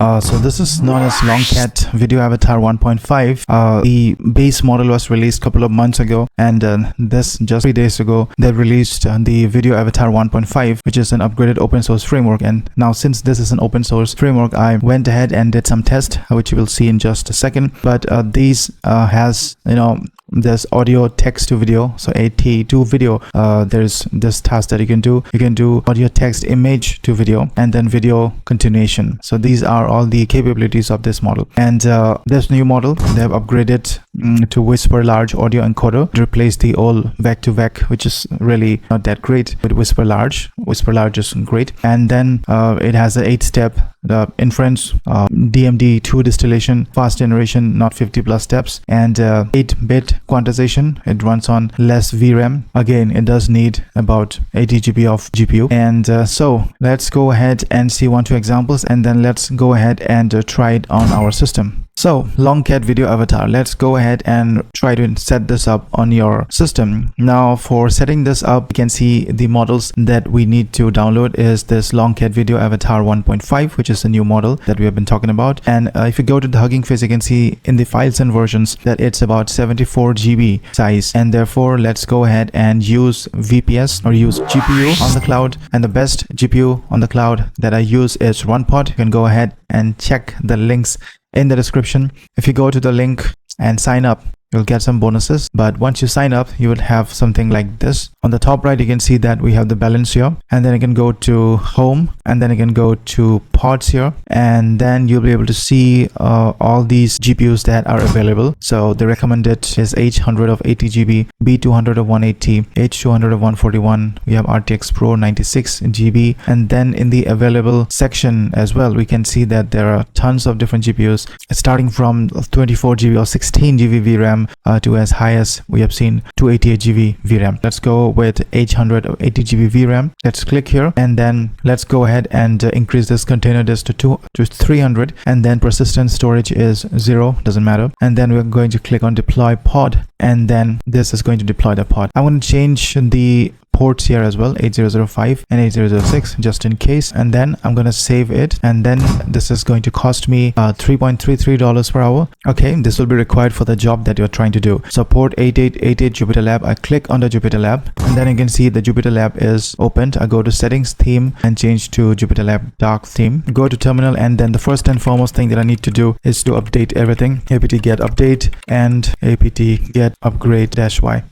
So this is known as LongCat Video Avatar 1.5. The base model was released a couple of months ago, and this just 3 days ago they released the Video Avatar 1.5, which is an upgraded open source framework. And now, since this is an open source framework, I went ahead and did some tests, which you will see in just a second. But these has, there's audio, text to video. So AT to video, there's this task that you can do. You can do audio, text, image to video, and then video continuation. So these are all the capabilities of this model. And this new model, they have upgraded to Whisper Large audio encoder to replace the old VEC to VEC, which is really not that great. But Whisper Large is great. And then it has an 8-step inference, DMD2 distillation, fast generation, not 50+ steps, and 8-bit quantization. It runs on less VRAM. Again, it does need about 80 GB of GPU. And so let's go ahead and see 1-2 examples, and then let's go ahead and try it on our system. So LongCat Video Avatar, let's go ahead and try to set this up on your system. Now, for setting this up, you can see the models that we need to download is this LongCat Video Avatar 1.5, which is a new model that we have been talking about. And if you go to the Hugging Face, you can see in the files and versions that it's about 74 GB size. And therefore, let's go ahead and use VPS or use GPU on the cloud. And the best GPU on the cloud that I use is RunPod. You can go ahead and check the links in the description. If you go to the link and sign up, you'll get some bonuses. But once you sign up, you would have something like this. On the top right, you can see that we have the balance here, and then you can go to home, and then you can go to pods here, and then you'll be able to see all these GPUs that are available. So the recommended is H100 of 80 GB, B200 of 180, H200 of 141. We have RTX Pro 96 GB, and then in the available section as well, we can see that there are tons of different GPUs, starting from 24 GB or 16 GB VRAM to as high as we have seen 288 GB VRAM. Let's go with H100 of 80 GB VRAM. Let's click here, and then let's go ahead and increase this container disk to 300, and then persistent storage is 0, doesn't matter. And then we're going to click on deploy pod, and then this is going to deploy the pod. I'm going to change the ports here as well, 8005 and 8006, just in case. And then I'm going to save it, and then this is going to cost me $3.33 per hour. Okay, this will be required for the job that you're trying to do. So port 8888 Jupyter Lab. I click on the Jupyter Lab, and then you can see the Jupyter Lab is opened. I go to settings, theme, and change to Jupyter Lab dark theme. Go to terminal, and then the first and foremost thing that I need to do is to update everything. apt get update and apt get upgrade -y.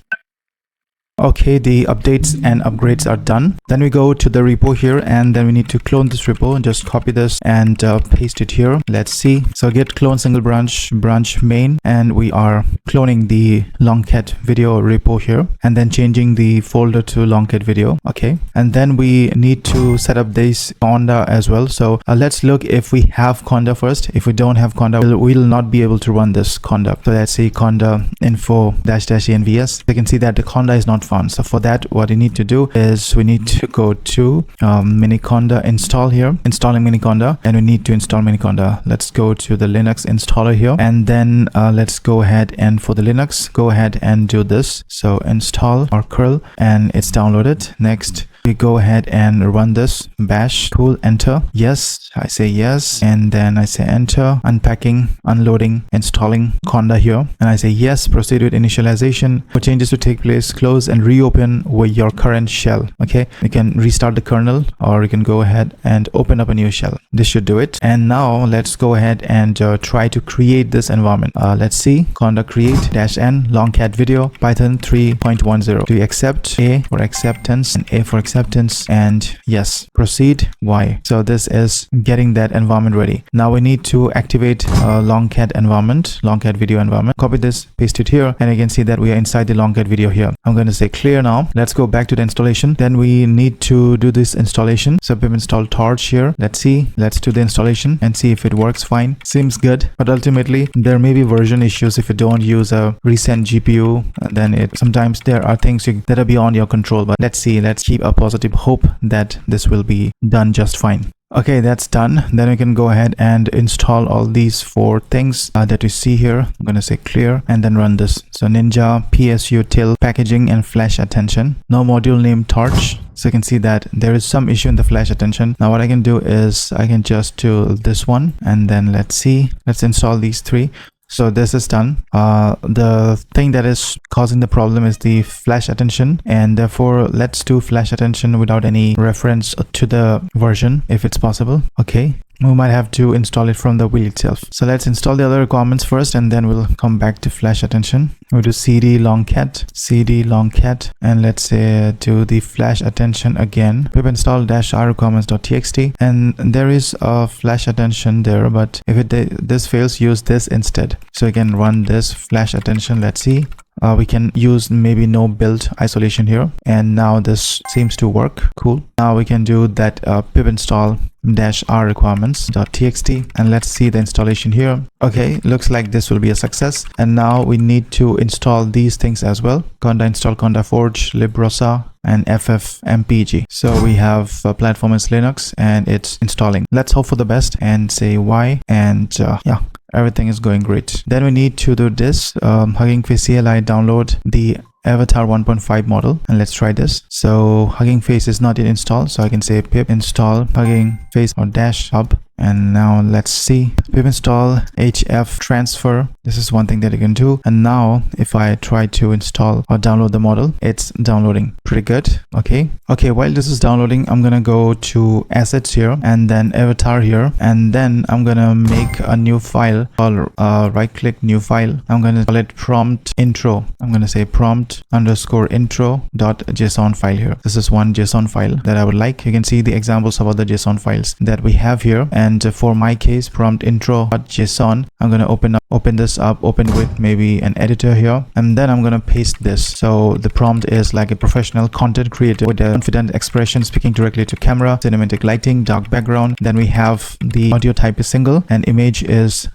Okay, the updates and upgrades are done. Then we go to the repo here, and then we need to clone this repo. Just copy this and paste it here. Let's see. So git clone single branch main, and we are cloning the LongCat video repo here, and then changing the folder to LongCat video. Okay, and then we need to set up this Conda as well. So let's look if we have Conda first. If we don't have Conda, we'll not be able to run this Conda. So let's see Conda info -envs. You can see that the Conda is not found. So for that, what you need to do is we need to go to Miniconda install here, installing Miniconda, and we need to install Miniconda. Let's go to the Linux installer here, and then let's go ahead and for the Linux, go ahead and do this. So install our curl, and it's downloaded. Next, we go ahead and run this bash. Cool, enter. Yes, I say yes, and then I say enter. Unpacking, unloading, installing Conda here, and I say yes. Proceed with initialization. For changes to take place, close and reopen with your current shell. Okay, you can restart the kernel, or you can go ahead and open up a new shell. This should do it. And now let's go ahead and try to create this environment. Let's see. Conda create -n LongCat video Python 3.10. Do you accept? A for acceptance, and A for acceptance, and yes. Proceed Y. So this is getting that environment ready. Now we need to activate LongCat environment, LongCat video environment. Copy this, paste it here, and you can see that we are inside the LongCat video here. I'm going to say clear now. Let's go back to the installation. Then we need to do this installation. So we've installed Torch here. Let's see. Let's do the installation and see if it works fine. Seems good, but ultimately there may be version issues if you don't use a recent GPU. Then sometimes there are things that are beyond your control. But let's see. Let's keep a positive hope that this will be done just fine. Okay, that's done. Then we can go ahead and install all these 4 things that you see here. I'm going to say clear and then run this. So Ninja, PSUtil, packaging and flash-attn. No module name torch. So you can see that there is some issue in the flash-attn. Now what I can do is I can just do this one and then let's install these 3. So this is done. The thing that is causing the problem is the flash-attn, and therefore let's do flash-attn without any reference to the version if it's possible. Okay, we might have to install it from the wheel itself. So let's install the other requirements first and then we'll come back to flash-attn. We'll do cd longcat and let's say do the flash-attn again. Pip install -r requirements.txt, and there is a flash-attn there, but if this fails, use this instead. So you can run this flash-attn. Let's see. We can use maybe no build isolation here, and now this seems to work. Cool. Now we can do that pip install -r requirements.txt, and let's see the installation here. Okay, looks like this will be a success. And now we need to install these things as well. Conda install Conda Forge, librosa and ffmpeg. So we have platform as Linux and it's installing. Let's hope for the best and say y, and yeah, everything is going great. Then we need to do this Hugging Face CLI, download the Avatar 1.5 model, and let's try this. So Hugging Face is not yet installed, so I can say pip install Hugging Face or -hub. And now let's see, pip install hf transfer. This is one thing that you can do. And now if I try to install or download the model, it's downloading pretty good. Okay, while this is downloading, I'm gonna go to assets here and then avatar here, and then I'm gonna make a new file called right click new file. I'm gonna call it prompt intro. I'm gonna say prompt_intro.json file here. This is one JSON file that I would like. You can see the examples of other JSON files that we have here. And for my case, prompt intro.json, I'm going to open this up, open with maybe an editor here, and then I'm going to paste this. So the prompt is like a professional content creator with a confident expression, speaking directly to camera, cinematic lighting, dark background. Then we have the audio type is single, and image is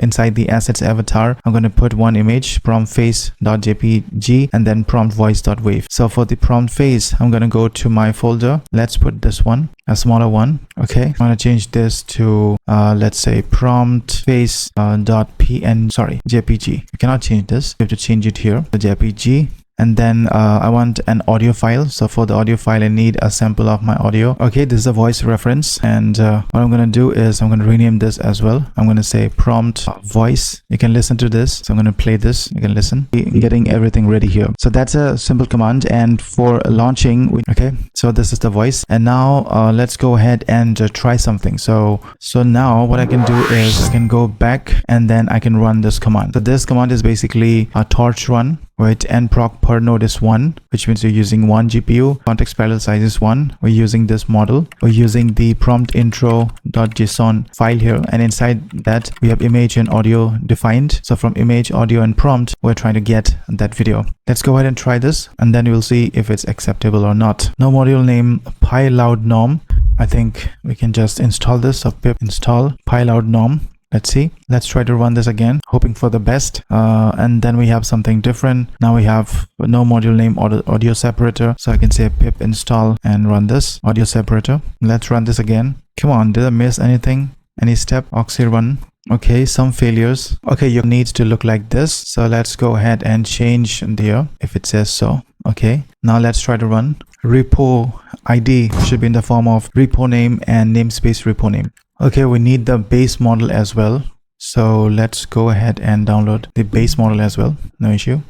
inside the assets avatar. I'm going to put one image, prompt face.jpg, and then prompt voice.wave. So for the prompt face, I'm going to go to my folder. Let's put this one, a smaller one. Okay, I'm going to change this to let's say prompt face jpg. You cannot change this, you have to change it here, the jpg. And then I want an audio file. So for the audio file, I need a sample of my audio. Okay, this is a voice reference, and what I'm going to do is I'm going to rename this as well. I'm going to say prompt voice. You can listen to this. So I'm going to play this. You can listen. Getting everything ready here. So that's a simple command. And for launching, okay, so this is the voice. And now let's go ahead and try something. So now what I can do is I can go back and then I can run this command. So this command is basically a torch run, right? nproc per node is 1, which means you're using 1 GPU. Context parallel size is 1. We're using this model. We're using the prompt intro.json file here, and inside that we have image and audio defined. So from image, audio and prompt, we're trying to get that video. Let's go ahead and try this, and then we'll see if it's acceptable or not. No module name pyloudnorm. I think we can just install this. So pip install pyloudnorm. Let's see. Let's try to run this again, hoping for the best. And then we have something different. Now we have no module name audio separator. So I can say pip install and run this audio separator. Let's run this again. Come on, did I miss anything? Any step? Oxy run. Okay, some failures. Okay, your needs to look like this. So let's go ahead and change there if it says so. Okay, now let's try to run. Repo ID should be in the form of repo name and namespace repo name. Okay, we need the base model as well. So let's go ahead and download the base model as well. No issue.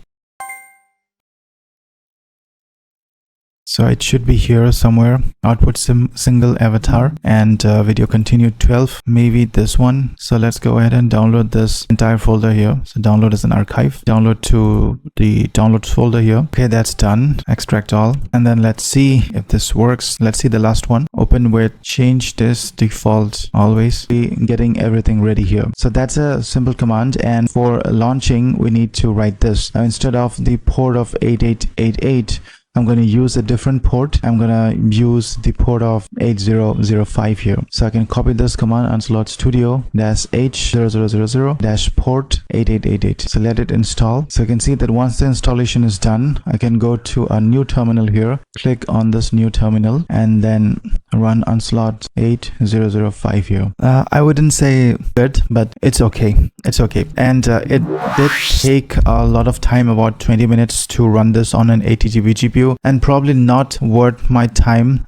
So it should be here somewhere. Output single avatar and video continued 12, maybe this one. So let's go ahead and download this entire folder here. So download as an archive, download to the downloads folder here. Okay, that's done. Extract all, and then let's see if this works. Let's see the last one. Open with change this default always. Be getting everything ready here. So that's a simple command, and for launching we need to write this. Now instead of the port of 8888, I'm going to use a different port. I'm going to use the port of 8005 here. So I can copy this command, onslaught studio -h0000 port 8888. So let it install. So you can see that once the installation is done, I can go to a new terminal here, click on this new terminal, and then run onslaught 8005 here. I wouldn't say good, but it's okay. It's okay. And it did take a lot of time, about 20 minutes to run this on an 80 GB GPU, and probably not worth my time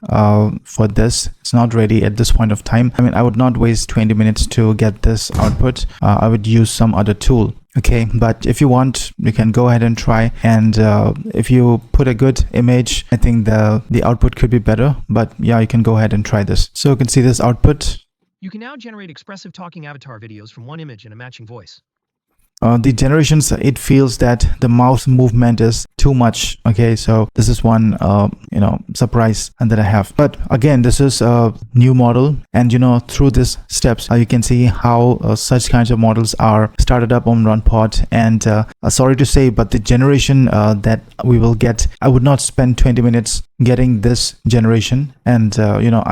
for this. It's not ready at this point of time. I mean, I would not waste 20 minutes to get this output. I would use some other tool. Okay, but if you want, you can go ahead and try, and if you put a good image, I think the output could be better. But yeah, you can go ahead and try this. So you can see this output. You can now generate expressive talking avatar videos from one image and a matching voice. The generations, it feels that the mouse movement is too much. Okay, so this is one surprise that I have. But again, this is a new model, and through these steps you can see how such kinds of models are started up on RunPod. And sorry to say, but the generation that we will get, I would not spend 20 minutes getting this generation, and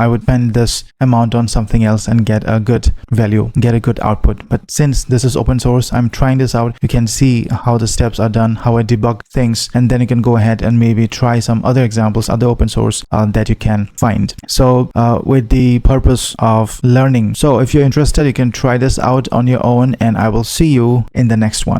I would spend this amount on something else and get a good value, get a good output. But since this is open source, I'm trying this out. You can see how the steps are done, how I debug things, and then you can go ahead and maybe try some other examples, other open source that you can find. So with the purpose of learning, so if you're interested, you can try this out on your own, and I will see you in the next one.